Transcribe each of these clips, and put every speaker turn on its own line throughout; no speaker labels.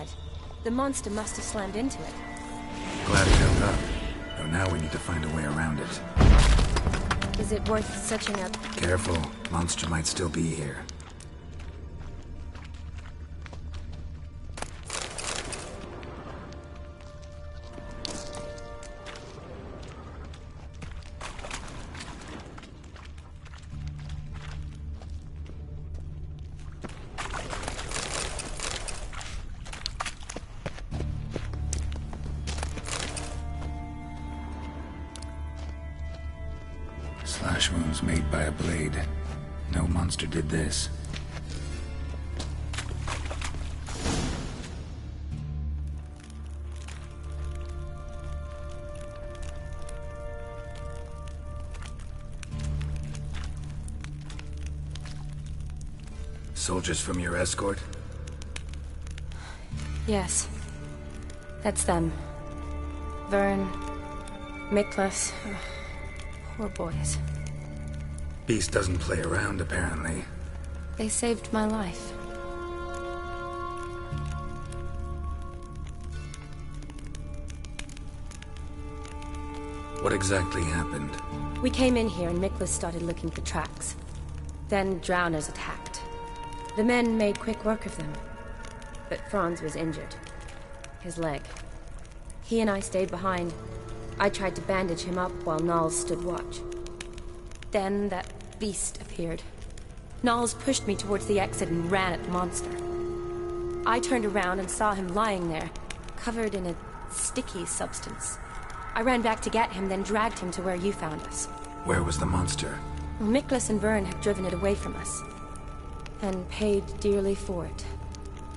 dead. The monster must have slammed into it.
Glad it held up. Though now we need to find a way around it.
Is it worth searching up?
Careful. Monster might still be here. Slash wounds made by a blade. No monster did this. Soldiers from your escort?
Yes. That's them. Vern, Miklas. Poor boys.
Beast doesn't play around, apparently.
They saved my life.
What exactly happened?
We came in here and Miklas started looking for tracks. Then drowners attacked. The men made quick work of them. But Franz was injured. His leg. He and I stayed behind. I tried to bandage him up while Nals stood watch. Then that beast appeared. Nals pushed me towards the exit and ran at the monster. I turned around and saw him lying there, covered in a sticky substance. I ran back to get him, then dragged him to where you found us.
Where was the monster?
Well, Miklas and Vern had driven it away from us. And paid dearly for it.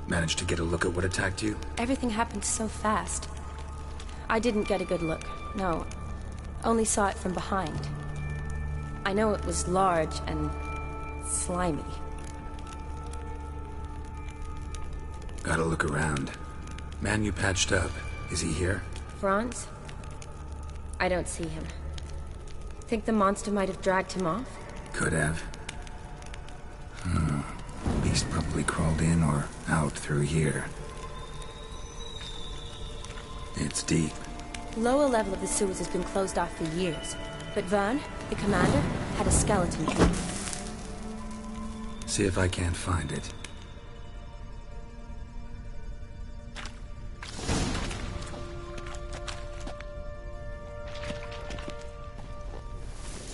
Managed to get a look at what attacked you?
Everything happened so fast. I didn't get a good look, no. Only saw it from behind. I know it was large and slimy.
Gotta look around. Man you patched up, is he here?
Franz? I don't see him. Think the monster might have dragged him off?
Could have. Beast probably crawled in or out through here. It's deep.
The lower level of the sewers has been closed off for years. But Vern, the commander, had a skeleton key.
See if I can't find it.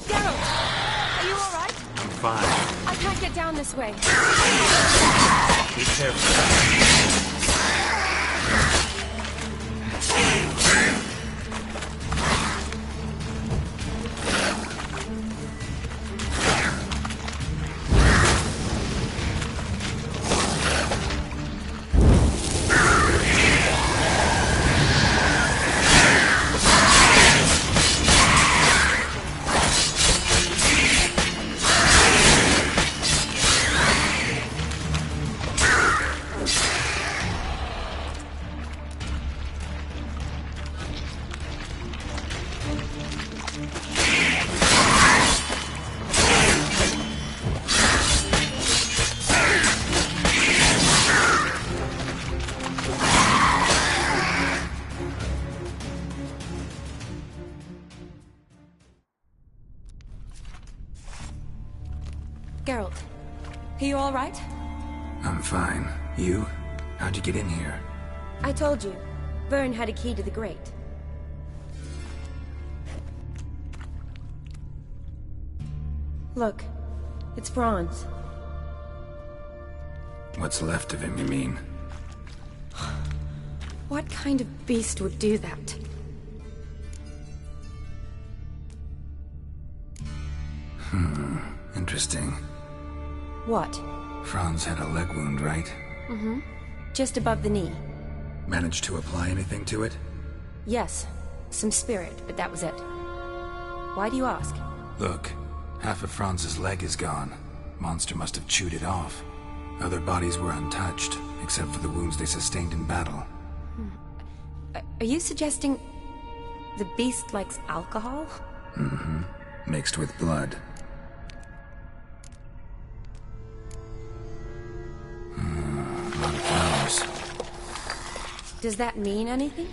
Geralt! Are you alright?
I'm fine.
I can't get down this way.
Be careful.
Geralt, are you alright?
I'm fine. You? How'd you get in here?
I told you. Vern had a key to the grate. Look, it's Franz.
What's left of him, you mean?
What kind of beast would do that?
Interesting.
What?
Franz had a leg wound, right?
Mm-hmm. Just above the knee.
Managed to apply anything to it?
Yes. Some spirit, but that was it. Why do you ask?
Look, half of Franz's leg is gone. Monster must have chewed it off. Other bodies were untouched, except for the wounds they sustained in battle.
Are you suggesting the beast likes alcohol?
Mm-hmm. Mixed with blood. A lot of flowers.
Does that mean anything?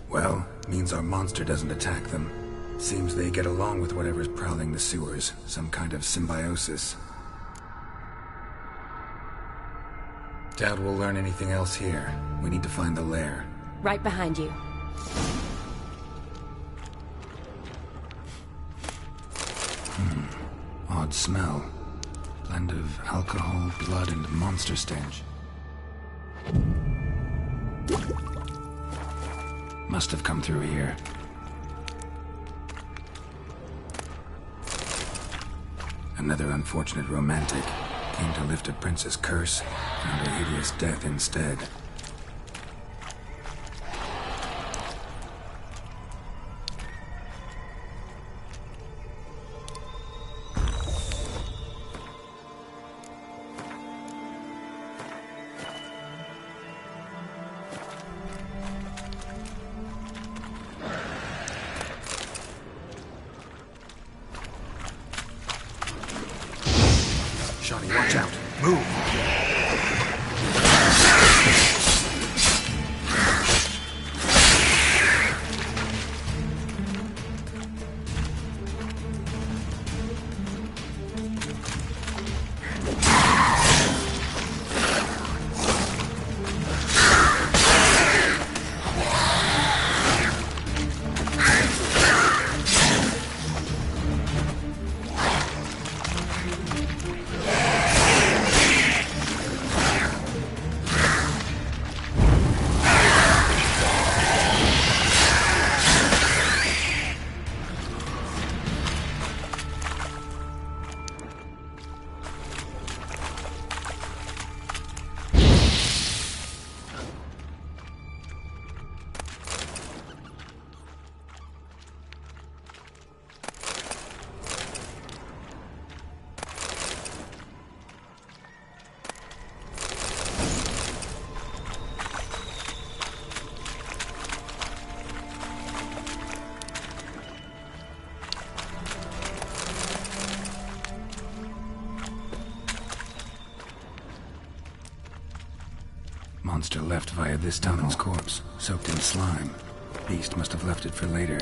Well, means our monster doesn't attack them. Seems they get along with whatever's prowling the sewers. Some kind of symbiosis. Doubt we'll learn anything else here. We need to find the lair.
Right behind you.
Odd smell. Blend of alcohol, blood, and monster stench. Must have come through here. Another unfortunate romantic. Came to lift a prince's curse, found a hideous death instead. Johnny, watch out. Move! Monster left via this tunnel's corpse, soaked in slime. Beast must have left it for later.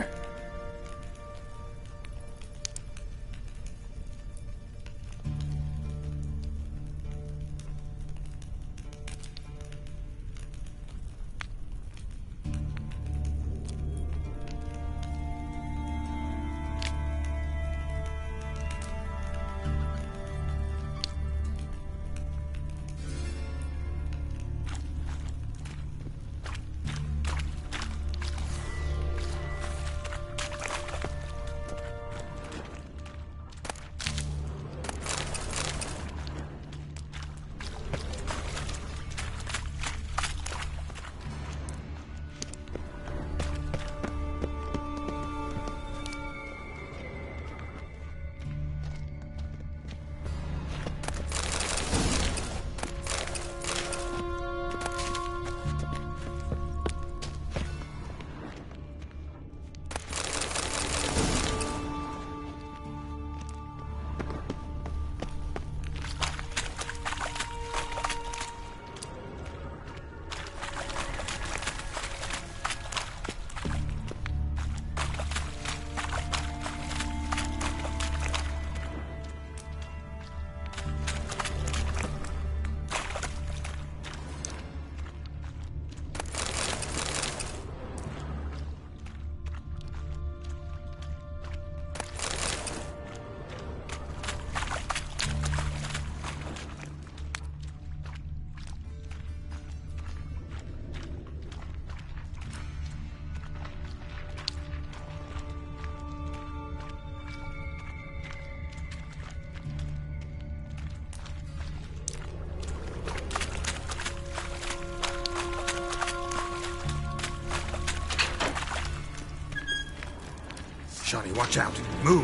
Johnny, watch out. Move!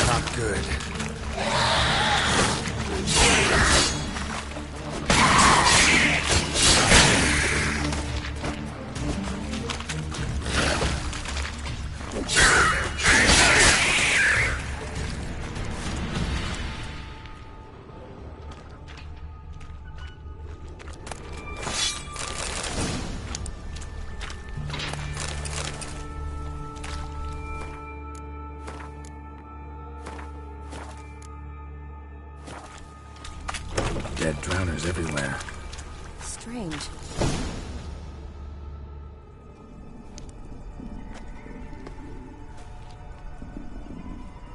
Not good. Dead drowners everywhere.
Strange.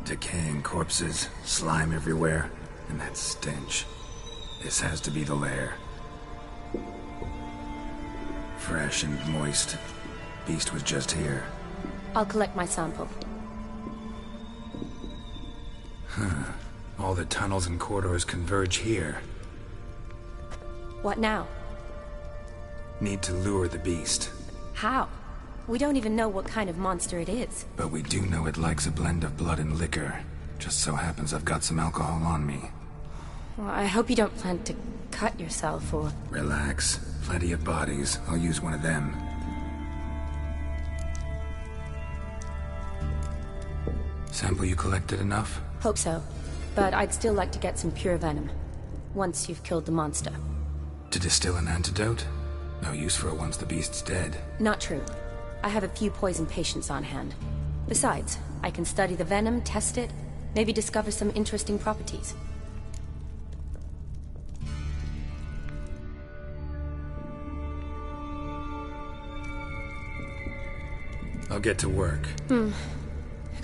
Decaying corpses, slime everywhere, and that stench. This has to be the lair. Fresh and moist. Beast was just here.
I'll collect my sample.
All the tunnels and corridors converge here.
What now?
Need to lure the beast.
How? We don't even know what kind of monster it is.
But we do know it likes a blend of blood and liquor. Just so happens I've got some alcohol on me.
Well, I hope you don't plan to cut yourself or...
Relax. Plenty of bodies. I'll use one of them. Sample you collected enough?
Hope so. But I'd still like to get some pure venom. Once you've killed the monster.
To distill an antidote? No use for it once the beast's dead.
Not true. I have a few poison patients on hand. Besides, I can study the venom, test it, maybe discover some interesting properties.
I'll get to work.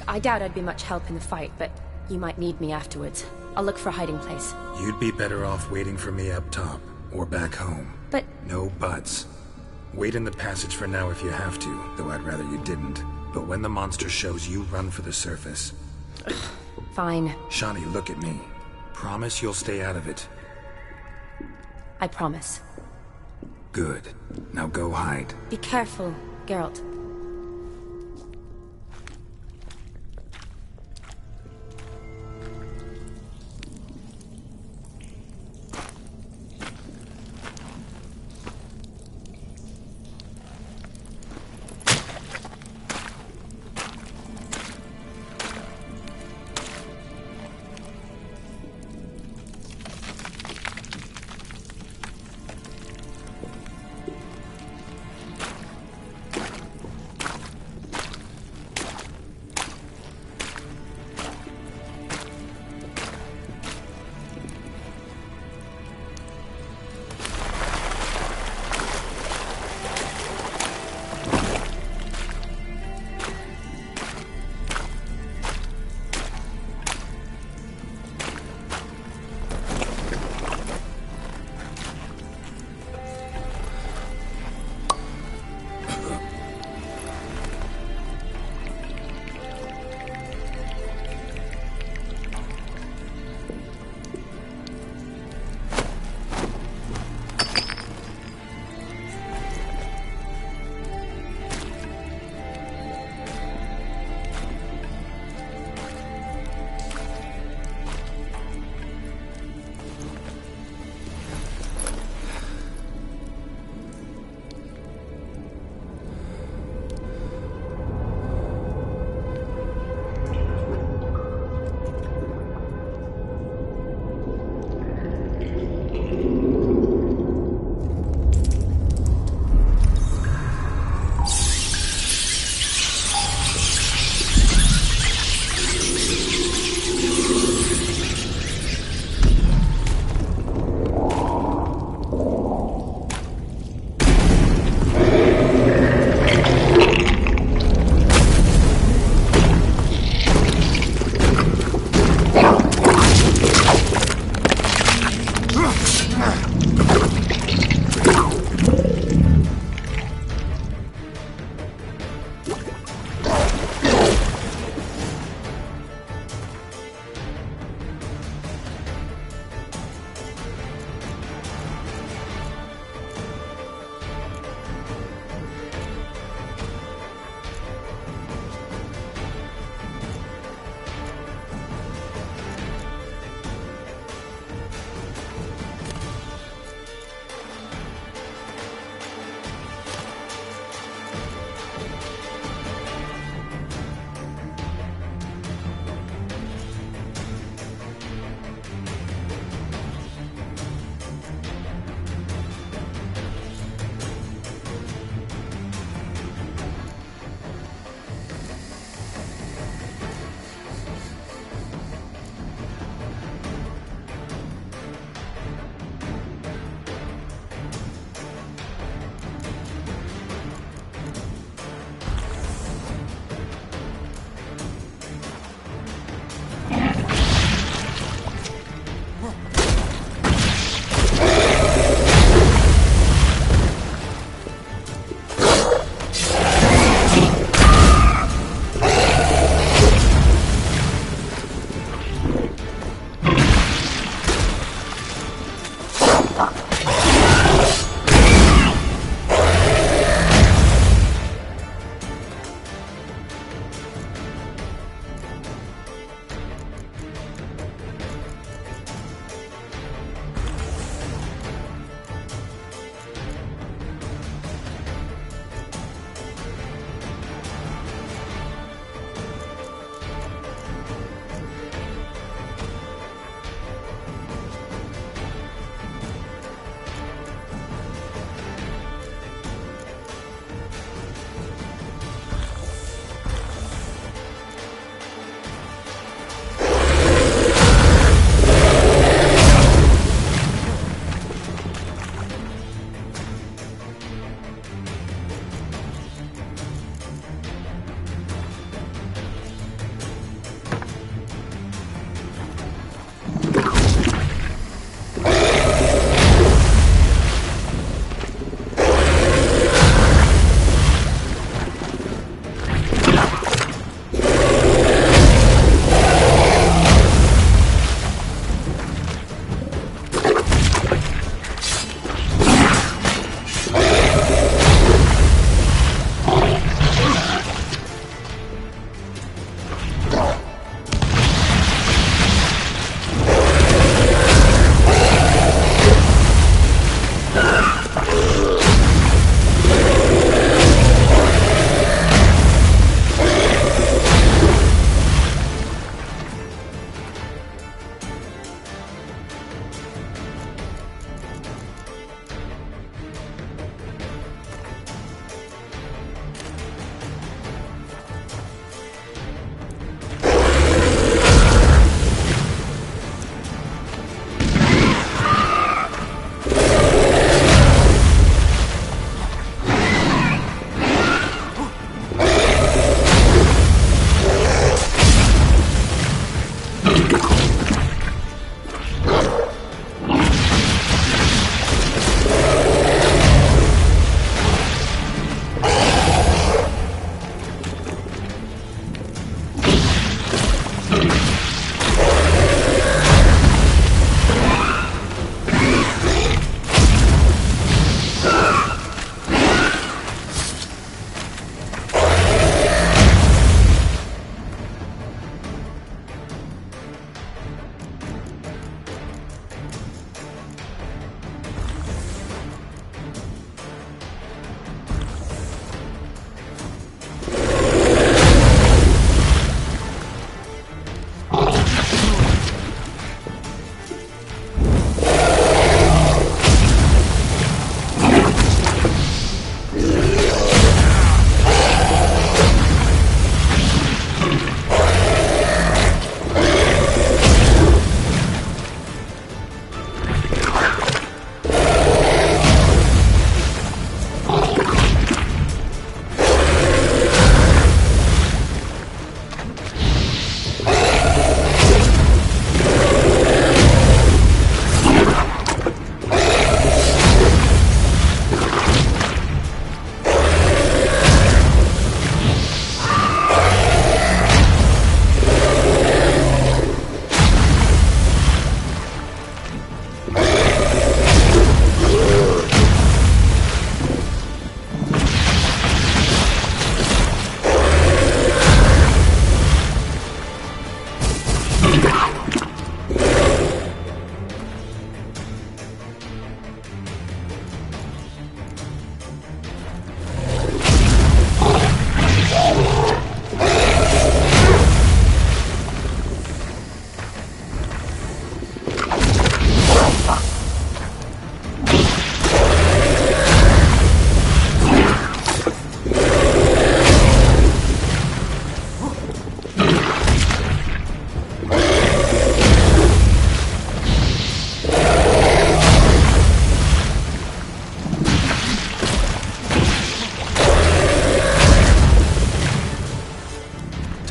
I doubt I'd be much help in the fight, but you might need me afterwards. I'll look for a hiding place.
You'd be better off waiting for me up top, or back home.
But...
No buts. Wait in the passage for now if you have to, though I'd rather you didn't. But when the monster shows, you run for the surface.
Fine.
Shawnee, look at me. Promise you'll stay out of it.
I promise.
Good. Now go hide.
Be careful, Geralt.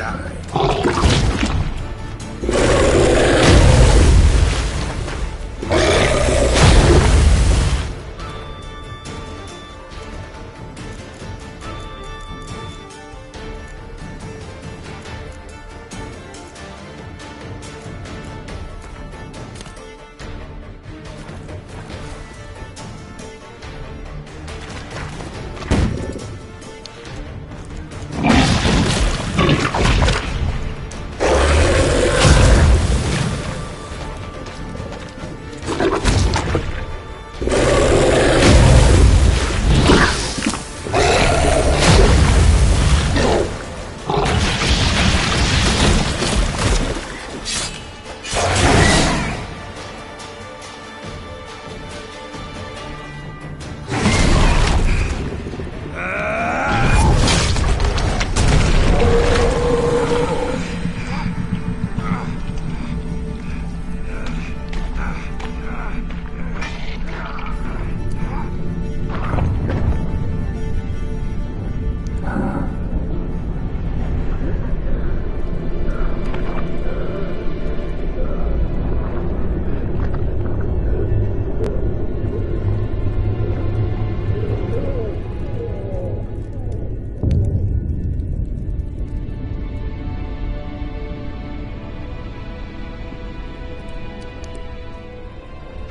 die.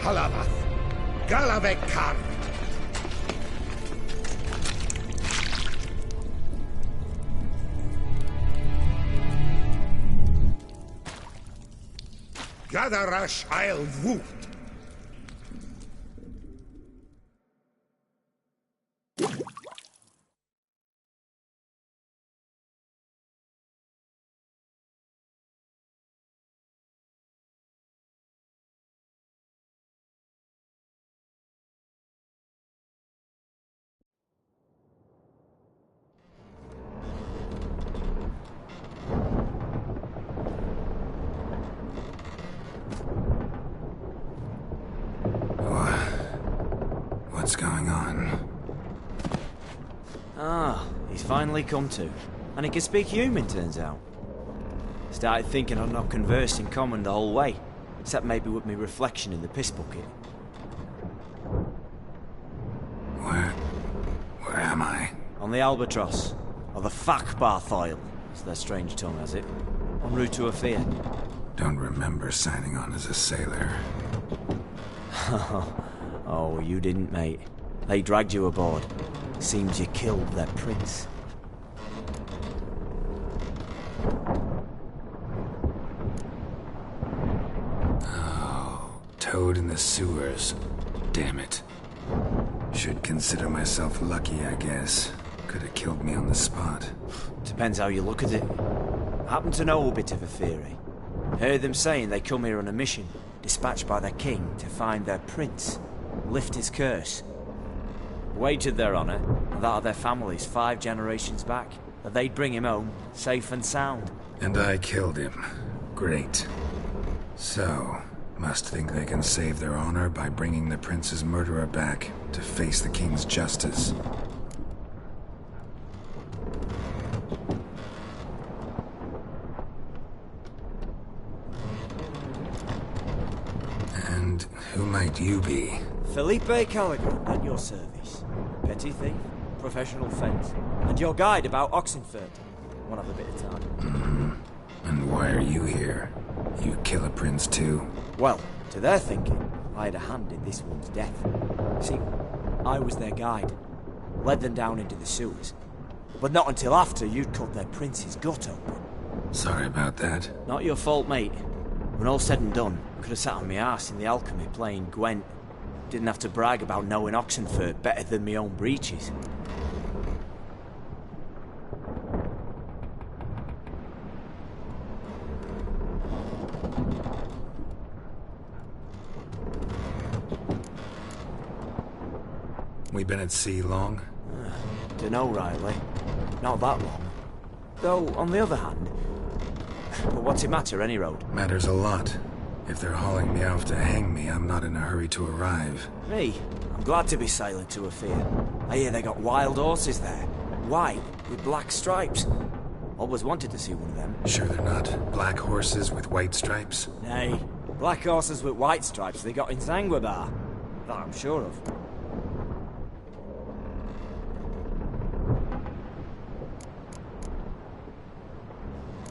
Halavath, Galavek Khan. Gadarash Isle Woot.
What's going on?
Ah, he's finally come to. And he can speak human, turns out. Started thinking I'd not conversed in common the whole way, except maybe with me reflection in the piss bucket.
Where am I?
On the Albatross, or the Fakbarth Isle, as their strange tongue has it, en route to Ophir.
Don't remember signing on as a sailor.
Oh, you didn't, mate. They dragged you aboard. Seems you killed their prince.
Oh, toad in the sewers. Damn it. Should consider myself lucky, I guess. Could have killed me on the spot.
Depends how you look at it. Happen to know a bit of a theory. Heard them saying they come here on a mission, dispatched by their king to find their prince, lift his curse. Wagered their honour, and that of their families 5 generations back, that they'd bring him home, safe and sound.
And I killed him. Great. So, must think they can save their honor by bringing the prince's murderer back to face the king's justice. And who might you be?
Felipe Caligan, at your service. Petty thief, professional fence, and your guide about Oxenford. Wanna have a bit of time?
And why are you here? You kill a prince too?
Well, to their thinking, I had a hand in this one's death. See, I was their guide, led them down into the sewers. But not until after you'd cut their prince's gut open.
Sorry about that.
Not your fault, mate. When all said and done, I could have sat on my arse in the alchemy playing Gwent. Didn't have to brag about knowing Oxenford better than my own breeches.
We been at sea long?
Dunno, Riley. Not that long. Though, on the other hand... But what's it matter, any road?
Matters a lot. If they're hauling me off to hang me, I'm not in a hurry to arrive.
Me? I'm glad to be sailing to Ophir. I hear they got wild horses there. White, with black stripes. Always wanted to see one of them.
Sure they're not black horses with white stripes?
Nay, black horses with white stripes they got in Zanguebar. That I'm sure of.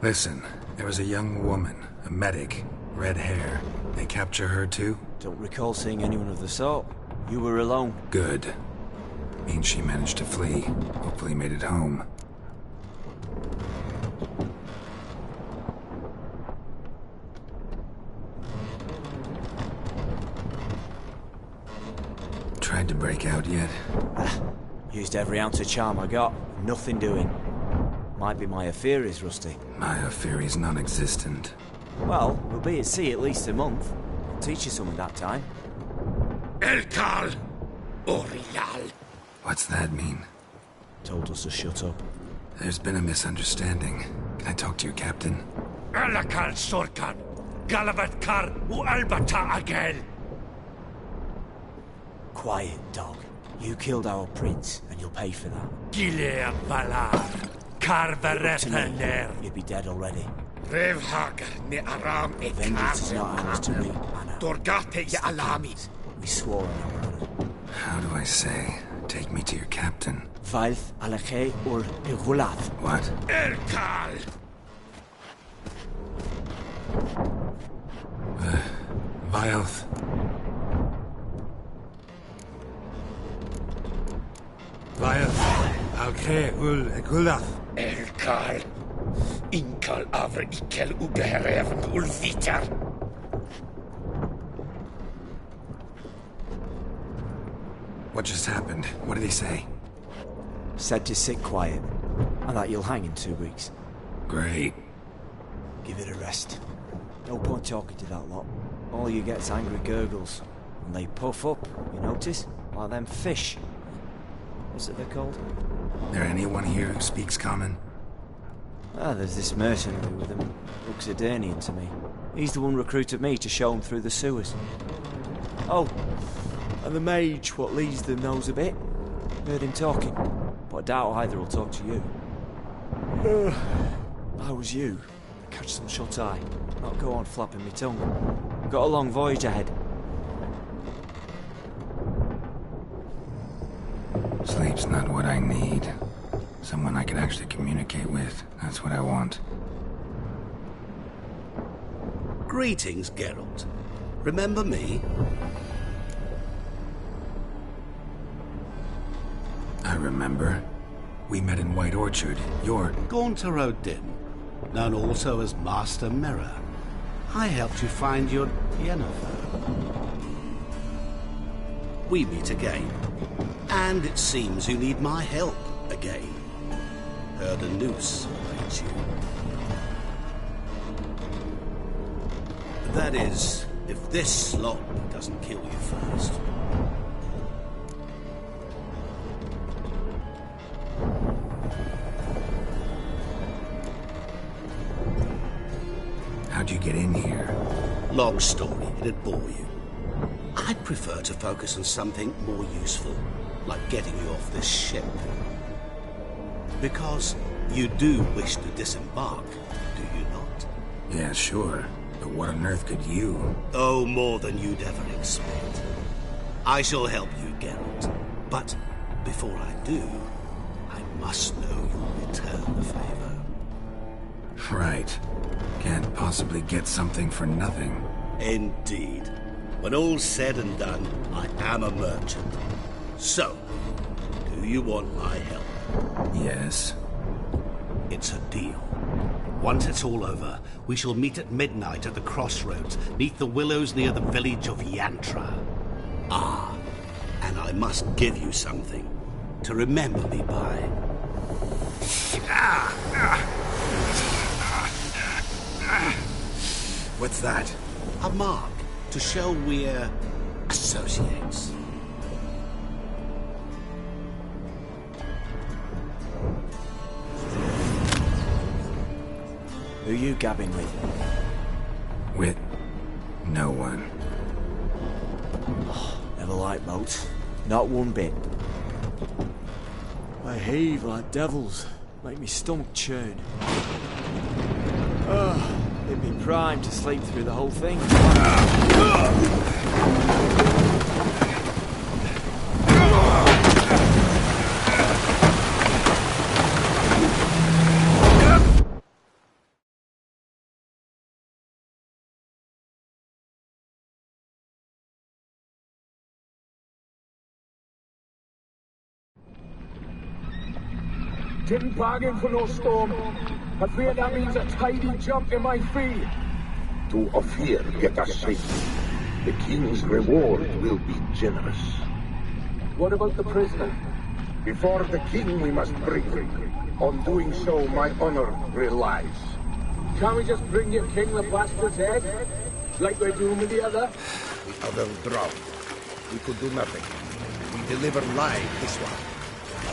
Listen, there was a young woman, a medic, red hair. They capture her too?
Don't recall seeing anyone of the sort. You were alone.
Good. Means she managed to flee. Hopefully made it home. Tried to break out yet?
Used every ounce of charm I got. Nothing doing. Might be my Aetheri's rusty.
My Aetheri's non-existent.
Well, we'll be at sea at least a month. I'll teach you something that time.
Elkal Orial.
What's that mean?
Told us to shut up.
There's been a misunderstanding. Can I talk to your captain?
Alakal Sorkan. Galavat Kar U Albata Agel.
Quiet, dog. You killed our prince, and you'll pay for that.
Gilea Valar. Karvarepaner.
You'd be dead already.
Revhagar ne Aram e
Vengeance is not ours to reap, Anna.
Dorgate ya Alami.
We swore on our honor.
How do I say? Take me to your captain.
Valth Alakhe ur Igulath.
What?
Elkal.
Vilth. Vilth. Alkhe ul Egulath.
Elkal. Inkal Avre Ikel Ubeherevn Ulvitar.
What just happened? What did he say?
Said to sit quiet, and that you'll hang in 2 weeks.
Great.
Give it a rest. No point talking to that lot. All you get's angry gurgles. And they puff up, you notice? Like them fish. What's it they're called?
There anyone here who speaks common?
Ah, there's this mercenary with him. Looks Edirnian to me. He's the one recruited me to show him through the sewers. Oh, and the mage what leads them knows a bit. Heard him talking, but I doubt either will talk to you. I was you. Catch some shut-eye. Not go on flapping me tongue. Got a long voyage ahead.
Sleep's not what I need. Someone I can actually communicate with. That's what I want.
Greetings, Geralt. Remember me?
I remember. We met in White Orchard. You're...
Gaunter Odin, known also as Master Mirror. I helped you find your Yennefer. We meet again. And it seems you need my help again. Heard a noose awaits you. That is, if this slop doesn't kill you first.
How'd you get in here?
Long story, it'd bore you. I'd prefer to focus on something more useful, like getting you off this ship. Because you do wish to disembark, do you not?
Yeah, sure. But what on earth could you?
Oh, more than you'd ever expect. I shall help you, Geralt. But before I do, I must know you'll return the favor.
Right. Can't possibly get something for nothing.
Indeed. When all's said and done, I am a merchant. So, do you want my help?
Yes.
It's a deal. Once it's all over, we shall meet at midnight at the crossroads, neath the willows near the village of Yantra. Ah, and I must give you something to remember me by.
What's that?
A mark to show we're associates.
Who you gabbing with?
With no one.
Never liked boats. Not one bit. They heave like devils. Make me stomach churn. Oh, it'd be prime to sleep through the whole thing.
Didn't bargain for no storm. I fear that means a tidy jump in my fee.
To Ophir get us safely. The king's reward will be generous.
What about the prisoner?
Before the king we must bring him. On doing so, my honor relies.
Can't we just bring your king the bastard's head? Like we're doing with the other?
The other drowned. We could do nothing. We deliver live this one.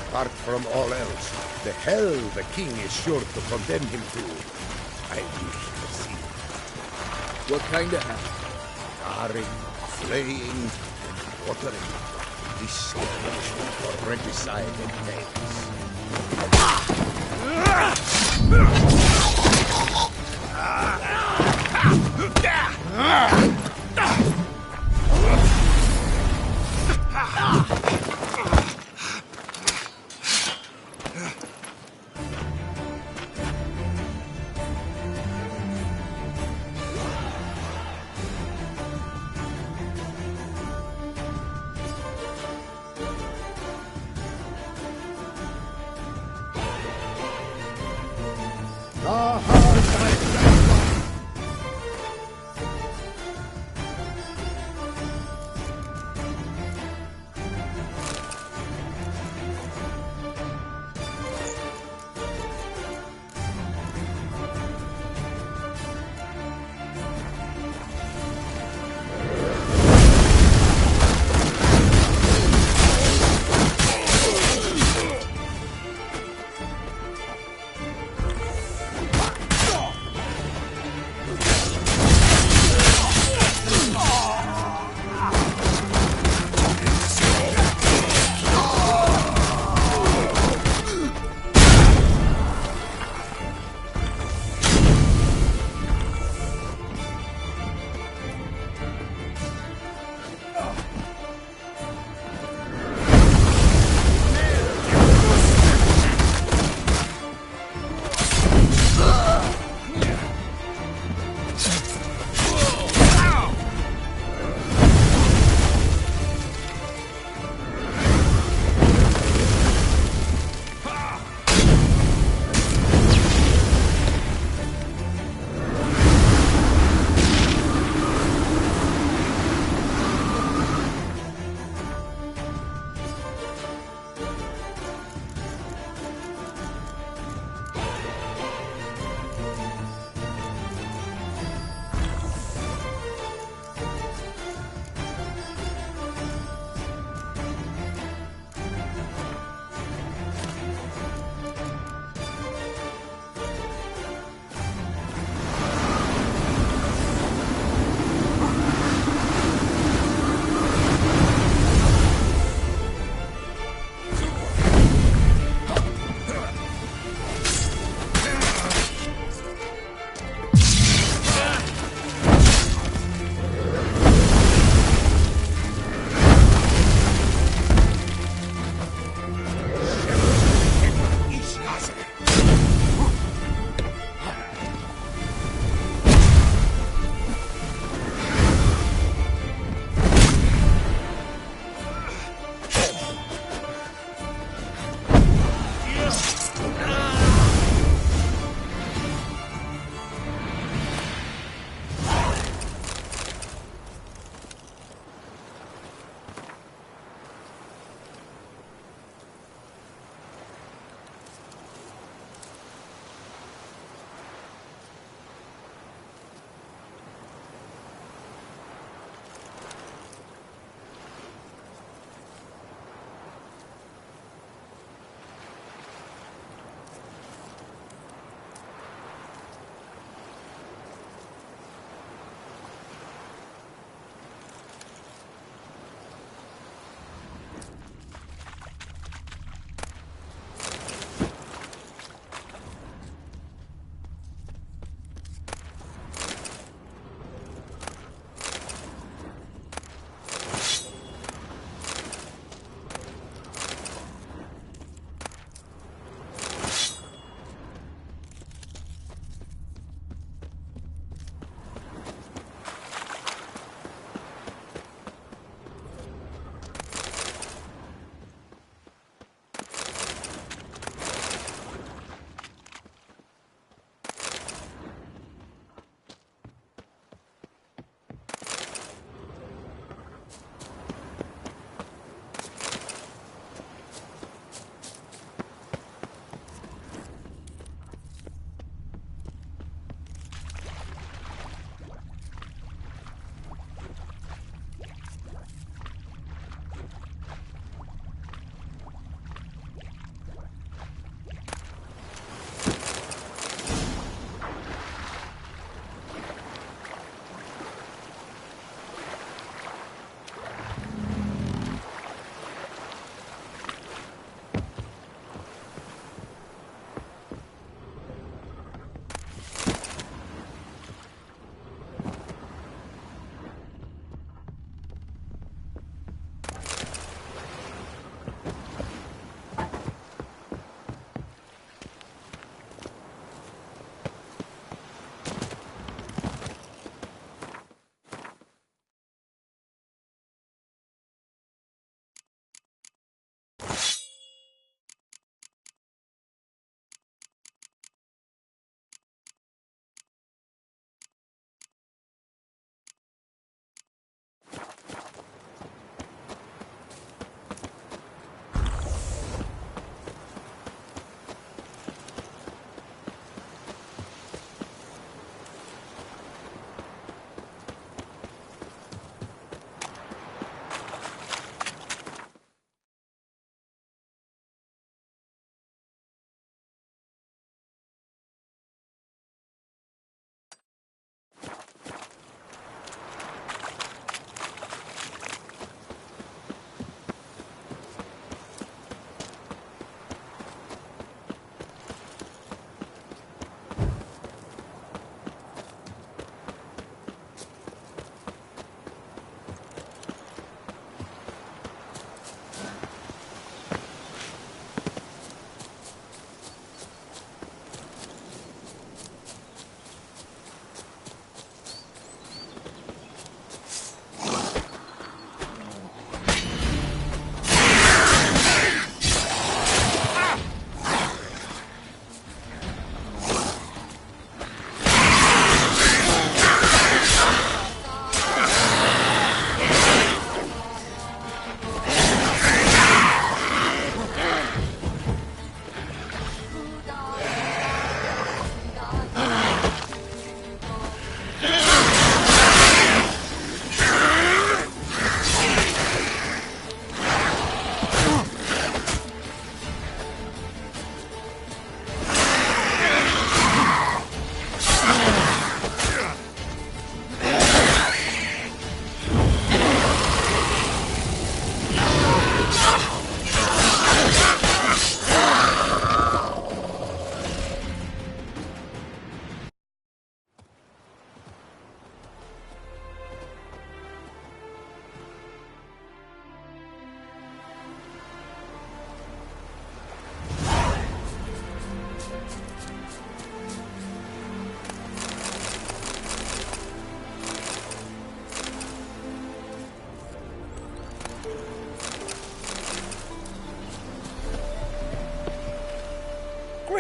Apart from all else, the hell the king is sure to condemn him to, I wish to see.
What kind of hell?
Charring, flaying, and watering. This generation for regicide and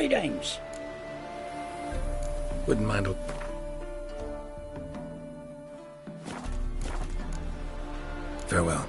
say, dames?
Wouldn't mind. Farewell.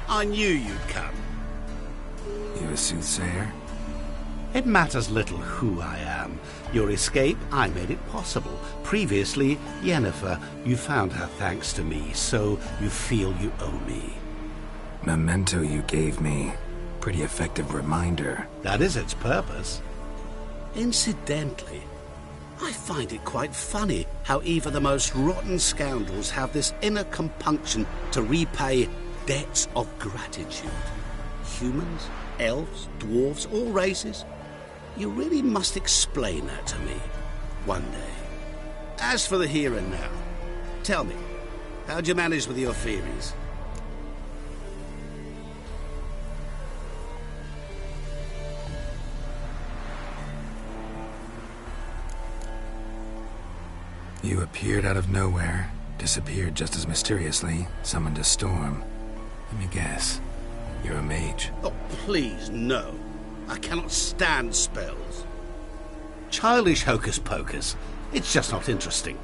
I knew you'd come.
You a soothsayer?
It matters little who I am. Your escape, I made it possible. Previously, Yennefer, you found her thanks to me, so you feel you owe me.
Memento you gave me. Pretty effective reminder.
That is its purpose. Incidentally, I find it quite funny how even the most rotten scoundrels have this inner compunction to repay debts of gratitude. Humans, elves, dwarves, all races. You really must explain that to me one day. As for the here and now, tell me, how'd you manage with your theories?
You appeared out of nowhere, disappeared just as mysteriously, summoned a storm. Let me guess. You're a mage.
Oh, please, no. I cannot stand spells. Childish hocus pocus. It's just not interesting.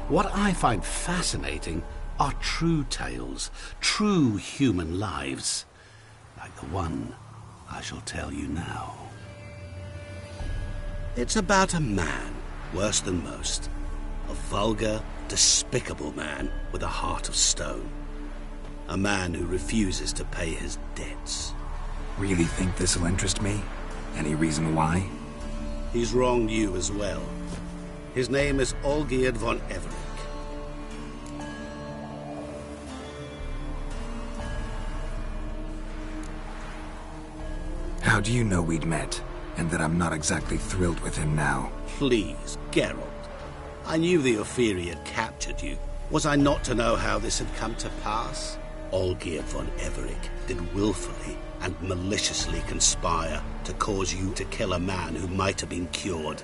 What I find fascinating are true tales, true human lives, like the one I shall tell you now. It's about a man, worse than most. A vulgar, despicable man with a heart of stone. A man who refuses to pay his debts.
Really think this'll interest me? Any reason why?
He's wronged you as well. His name is Olgierd von Everec.
How do you know we'd met, and that I'm not exactly thrilled with him now?
Please, Geralt. I knew the Ophiri had captured you. Was I not to know how this had come to pass? Olgierd von Everec did willfully and maliciously conspire to cause you to kill a man who might have been cured.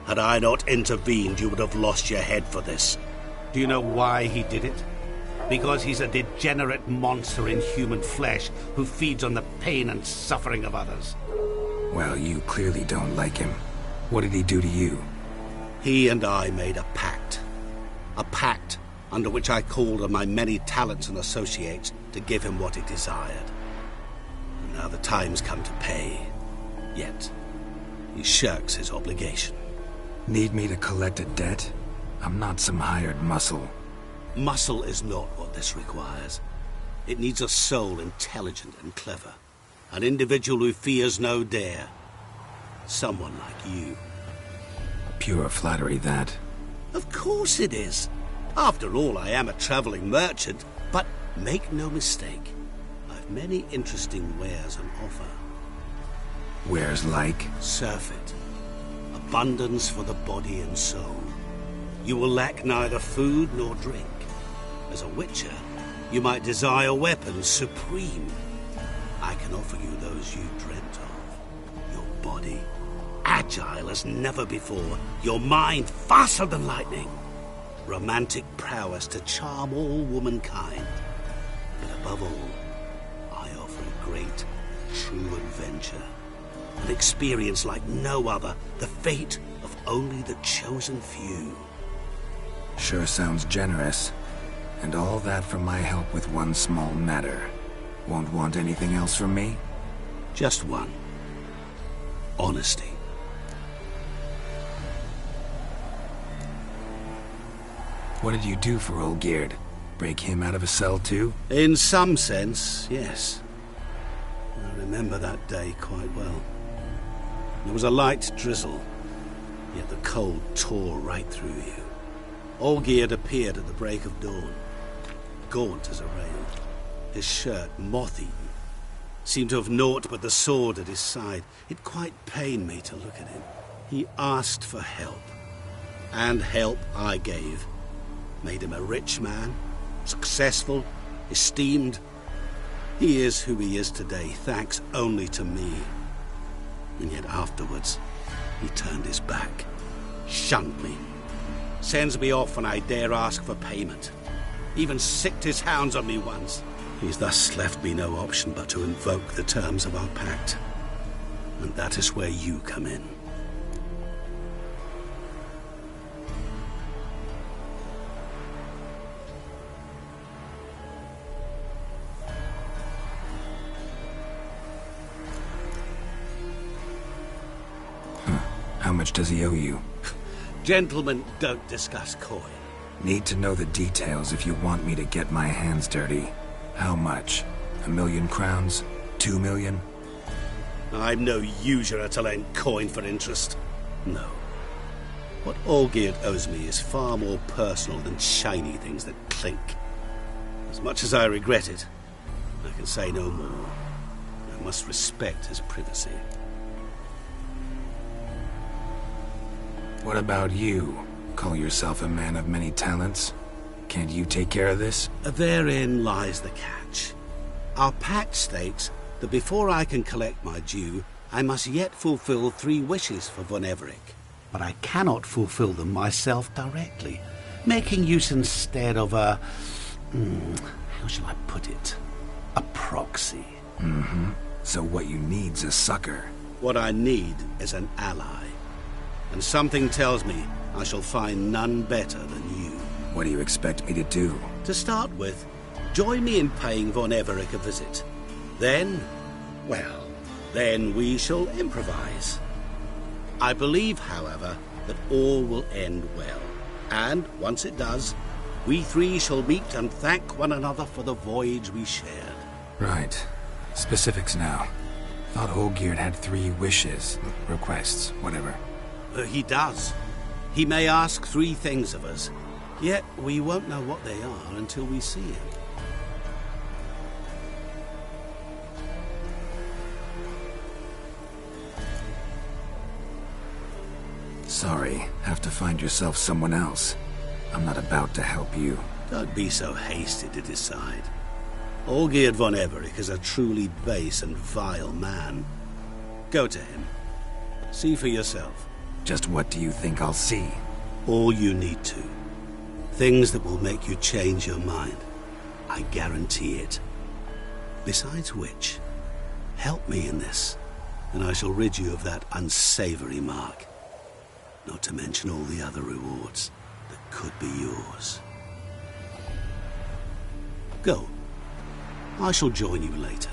Had I not intervened, you would have lost your head for this. Do you know why he did it? Because he's a degenerate monster in human flesh who feeds on the pain and suffering of others.
Well, you clearly don't like him. What did he do to you?
He and I made a pact. A pact under which I called on my many talents and associates to give him what he desired. And now the time's come to pay. Yet, he shirks his obligation.
Need me to collect a debt? I'm not some hired muscle.
Muscle is not what this requires. It needs a soul intelligent and clever. An individual who fears no dare. Someone like you.
Pure flattery, that.
Of course it is. After all, I am a traveling merchant. But make no mistake, I've many interesting wares on offer.
Wares like?
Surfeit. Abundance for the body and soul. You will lack neither food nor drink. As a witcher, you might desire weapons supreme. I can offer you those you dreamt of. Your body, agile as never before. Your mind, faster than lightning. Romantic prowess to charm all womankind. But above all, I offer a great, true adventure. An experience like no other. The fate of only the chosen few.
Sure sounds generous. And all that for my help with one small matter. Won't want anything else from me?
Just one. Honesty.
What did you do for Olgierd? Break him out of a cell too?
In some sense, yes. I remember that day quite well. There was a light drizzle, yet the cold tore right through you. Olgierd appeared at the break of dawn, gaunt as a rail, his shirt moth-eaten. Seemed to have naught but the sword at his side. It quite pained me to look at him. He asked for help, and help I gave. Made him a rich man, successful, esteemed. He is who he is today, thanks only to me. And yet afterwards, he turned his back, shunned me, sends me off when I dare ask for payment. Even sicked his hounds on me once. He's thus left me no option but to invoke the terms of our pact. And that is where you come in.
How much does he owe you?
Gentlemen don't discuss coin.
Need to know the details if you want me to get my hands dirty. How much? 1,000,000 crowns? 2 million?
I'm no usurer to lend coin for interest. No. What Olgierd owes me is far more personal than shiny things that clink. As much as I regret it, I can say no more. I must respect his privacy.
What about you? Call yourself a man of many talents? Can't you take care of this?
Therein lies the catch. Our pact states that before I can collect my due, I must yet fulfill 3 wishes for Von Everec. But I cannot fulfill them myself directly, making use instead of a... how shall I put it? A proxy.
So what you need's a sucker.
What I need is an ally. And something tells me I shall find none better than you.
What do you expect me to do?
To start with, join me in paying Von Everec a visit. Then, well, then we shall improvise. I believe, however, that all will end well. And once it does, we 3 shall meet and thank one another for the voyage we shared.
Right. Specifics now. Thought Olgierd had 3 wishes, requests, whatever.
He does. He may ask 3 things of us, yet we won't know what they are until we see him.
Sorry, have to find yourself someone else. I'm not about to help you.
Don't be so hasty to decide. Olgierd von Everec is a truly base and vile man. Go to him. See for yourself.
Just what do you think I'll see?
All you need to. Things that will make you change your mind. I guarantee it. Besides which, help me in this, and I shall rid you of that unsavory mark. Not to mention all the other rewards that could be yours. Go. I shall join you later.